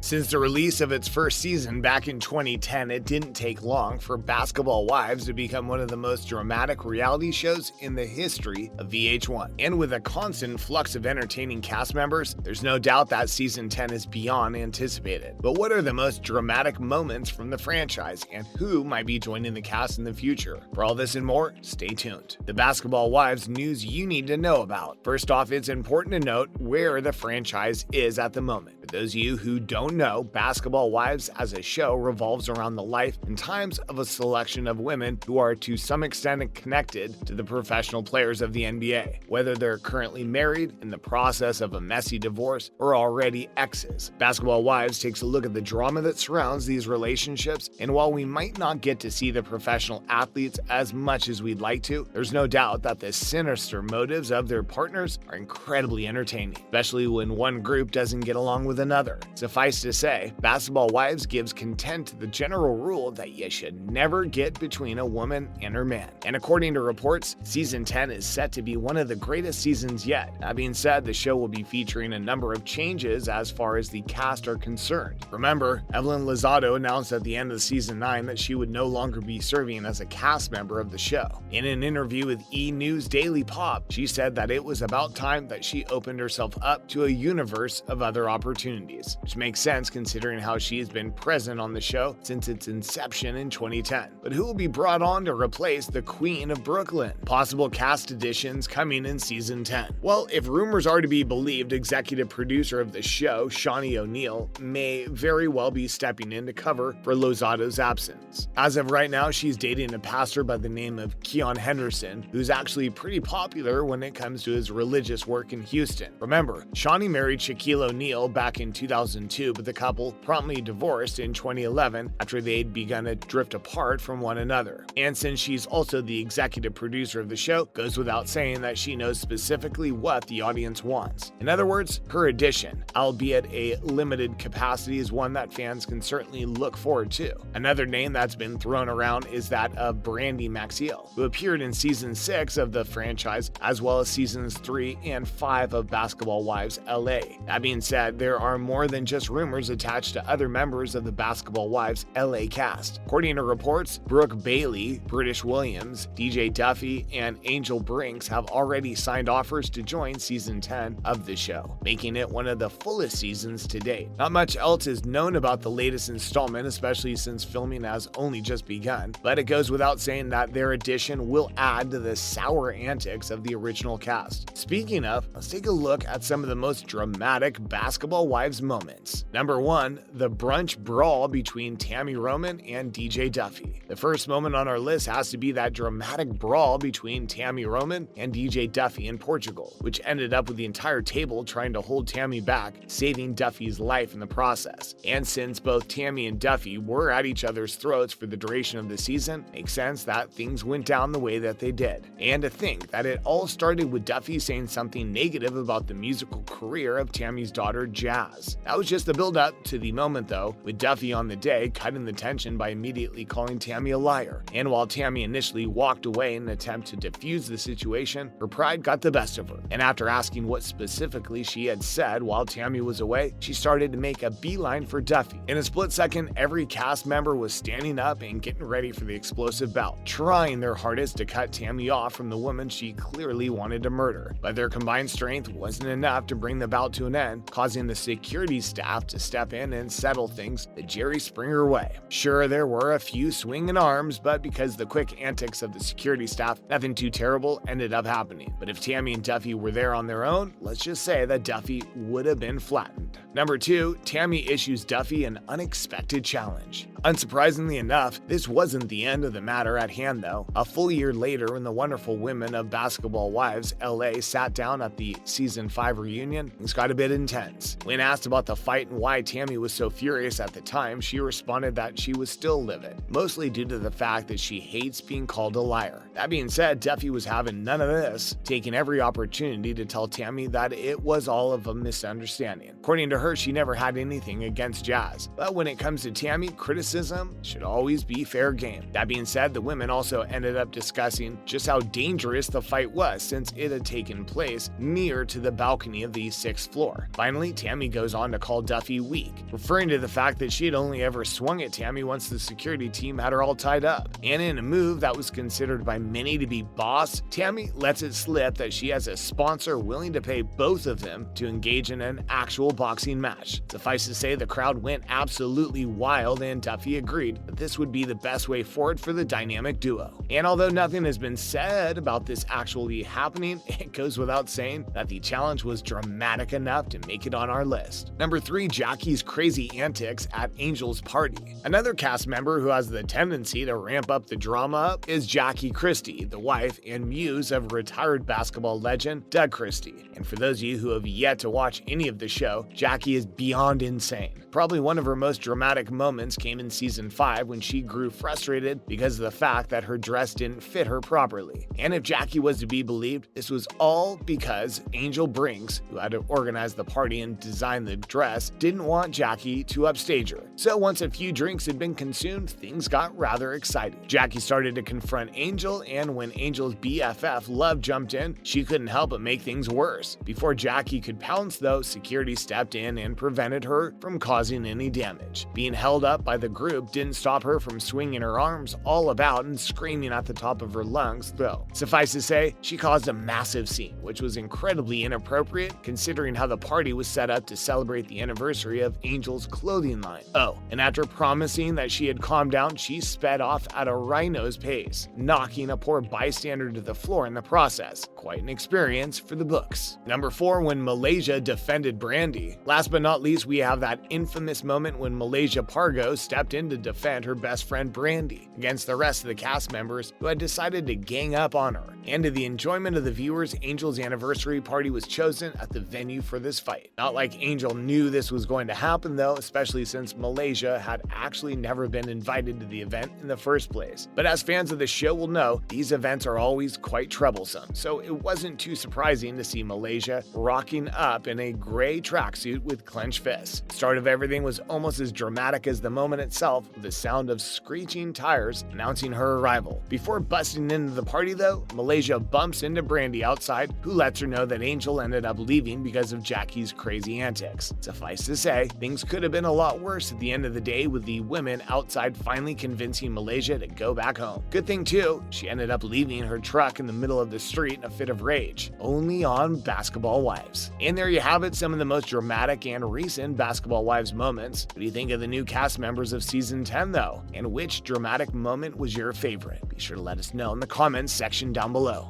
Since the release of its first season back in 2010, it didn't take long for Basketball Wives to become one of the most dramatic reality shows in the history of VH1. And with a constant flux of entertaining cast members, there's no doubt that season 10 is beyond anticipated. But what are the most dramatic moments from the franchise, and who might be joining the cast in the future? For all this and more, stay tuned. The Basketball Wives news you need to know about. First off, it's important to note where the franchise is at the moment. For those of you who don't know, Basketball Wives as a show revolves around the life and times of a selection of women who are to some extent connected to the professional players of the NBA, whether they're currently married, in the process of a messy divorce, or already exes. Basketball Wives takes a look at the drama that surrounds these relationships, and while we might not get to see the professional athletes as much as we'd like to, there's no doubt that the sinister motives of their partners are incredibly entertaining, especially when one group doesn't get along with another. Suffice to say, Basketball Wives gives content to the general rule that you should never get between a woman and her man. And according to reports, season 10 is set to be one of the greatest seasons yet. That being said, the show will be featuring a number of changes as far as the cast are concerned. Remember, Evelyn Lozado announced at the end of season 9 that she would no longer be serving as a cast member of the show. In an interview with E! News Daily Pop, she said that it was about time that she opened herself up to a universe of other opportunities, which makes sense considering how she has been present on the show since its inception in 2010. But who will be brought on to replace the Queen of Brooklyn? Possible cast additions coming in season 10. Well, if rumors are to be believed, executive producer of the show, Shaunie O'Neal, may very well be stepping in to cover for Lozado's absence. As of right now, she's dating a pastor by the name of Keon Henderson, who's actually pretty popular when it comes to his religious work in Houston. Remember, Shaunie married Shaquille O'Neal back in 2002, but the couple promptly divorced in 2011 after they'd begun to drift apart from one another. And since she's also the executive producer of the show, goes without saying that she knows specifically what the audience wants. In other words, her addition, albeit a limited capacity, is one that fans can certainly look forward to. Another name that's been thrown around is that of Brandy Maxiel, who appeared in season 6 of the franchise, as well as seasons 3 and 5 of Basketball Wives LA. That being said, there are more than just rumors attached to other members of the Basketball Wives LA cast. According to reports, Brooke Bailey, Brittish Williams, DJ Duffey, and Angel Brinks have already signed offers to join season 10 of the show, making it one of the fullest seasons to date. Not much else is known about the latest installment, especially since filming has only just begun, but it goes without saying that their addition will add to the sour antics of the original cast. Speaking of, let's take a look at some of the most dramatic Basketball Wives moments. Number 1, the brunch brawl between Tammy Roman and DJ Duffey. The first moment on our list has to be that dramatic brawl between Tammy Roman and DJ Duffey in Portugal, which ended up with the entire table trying to hold Tammy back, saving Duffey's life in the process. And since both Tammy and Duffey were at each other's throats for the duration of the season, it makes sense that things went down the way that they did. And to think that it all started with Duffey saying something negative about the musical career of Tammy's daughter, Jazz. That was just the build-up to the moment, though, with Duffey on the day cutting the tension by immediately calling Tammy a liar. And while Tammy initially walked away in an attempt to defuse the situation, her pride got the best of her. And after asking what specifically she had said while Tammy was away, she started to make a beeline for Duffey. In a split second, every cast member was standing up and getting ready for the explosive bout, trying their hardest to cut Tammy off from the woman she clearly wanted to murder. But their combined strength wasn't enough to bring the bout to an end, causing the security staff to step in and settle things the Jerry Springer way. Sure, there were a few swinging arms, but because the quick antics of the security staff, nothing too terrible ended up happening. But if Tammy and Duffey were there on their own, let's just say that Duffey would have been flattened. Number 2, Tammy issues Duffey an unexpected challenge. Unsurprisingly enough, this wasn't the end of the matter at hand though. A full year later, when the wonderful women of Basketball Wives LA sat down at the season 5 reunion, things got a bit intense. When asked about the fight and why Tammy was so furious at the time, she responded that she was still livid, mostly due to the fact that she hates being called a liar. That being said, Duffey was having none of this, taking every opportunity to tell Tammy that it was all of a misunderstanding. According to her, her, she never had anything against Jazz. But when it comes to Tammy, criticism should always be fair game. That being said, the women also ended up discussing just how dangerous the fight was since it had taken place near to the balcony of the 6th floor. Finally, Tammy goes on to call Duffey weak, referring to the fact that she had only ever swung at Tammy once the security team had her all tied up. And in a move that was considered by many to be boss, Tammy lets it slip that she has a sponsor willing to pay both of them to engage in an actual boxing match. Suffice to say, the crowd went absolutely wild and Duffey agreed that this would be the best way forward for the dynamic duo. And although nothing has been said about this actually happening, it goes without saying that the challenge was dramatic enough to make it on our list. Number 3, Jackie's crazy antics at Angel's party. Another cast member who has the tendency to ramp up the drama is Jackie Christie, the wife and muse of retired basketball legend Doug Christie. And for those of you who have yet to watch any of the show, Jackie is beyond insane. Probably one of her most dramatic moments came in season 5 when she grew frustrated because of the fact that her dress didn't fit her properly. And if Jackie was to be believed, this was all because Angel Brinks, who had to organize the party and design the dress, didn't want Jackie to upstage her. So once a few drinks had been consumed, things got rather exciting. Jackie started to confront Angel, and when Angel's BFF Love jumped in, she couldn't help but make things worse. Before Jackie could pounce though, security stepped in and prevented her from causing any damage. Being held up by the group didn't stop her from swinging her arms all about and screaming at the top of her lungs though. Suffice to say, she caused a massive scene, which was incredibly inappropriate considering how the party was set up to celebrate the anniversary of Angel's clothing line. Oh, and after promising that she had calmed down, she sped off at a rhino's pace, knocking a poor bystander to the floor in the process. Quite an experience for the books. Number 4, when Malaysia defended Brandy. Last but not least, we have that infamous moment when Malaysia Pargo stepped in to defend her best friend Brandy against the rest of the cast members who had decided to gang up on her. And to the enjoyment of the viewers, Angel's anniversary party was chosen at the venue for this fight. Not like Angel knew this was going to happen though, especially since Malaysia had actually never been invited to the event in the first place. But as fans of the show will know, these events are always quite troublesome, so it wasn't too surprising to see Malaysia rocking up in a gray tracksuit with clenched fists. The start of everything was almost as dramatic as the moment itself, with the sound of screeching tires announcing her arrival. Before busting into the party though, Malaysia bumps into Brandy outside, who lets her know that Angel ended up leaving because of Jackie's crazy antics. Suffice to say, things could have been a lot worse at the end of the day, with the women outside finally convincing Malaysia to go back home. Good thing too, she ended up leaving her truck in the middle of the street in a fit of rage, only on Basketball Wives. And there you have it, some of the most dramatic and recent Basketball Wives moments. What do you think of the new cast members of season 10 though? And which dramatic moment was your favorite? Be sure to let us know in the comments section down below.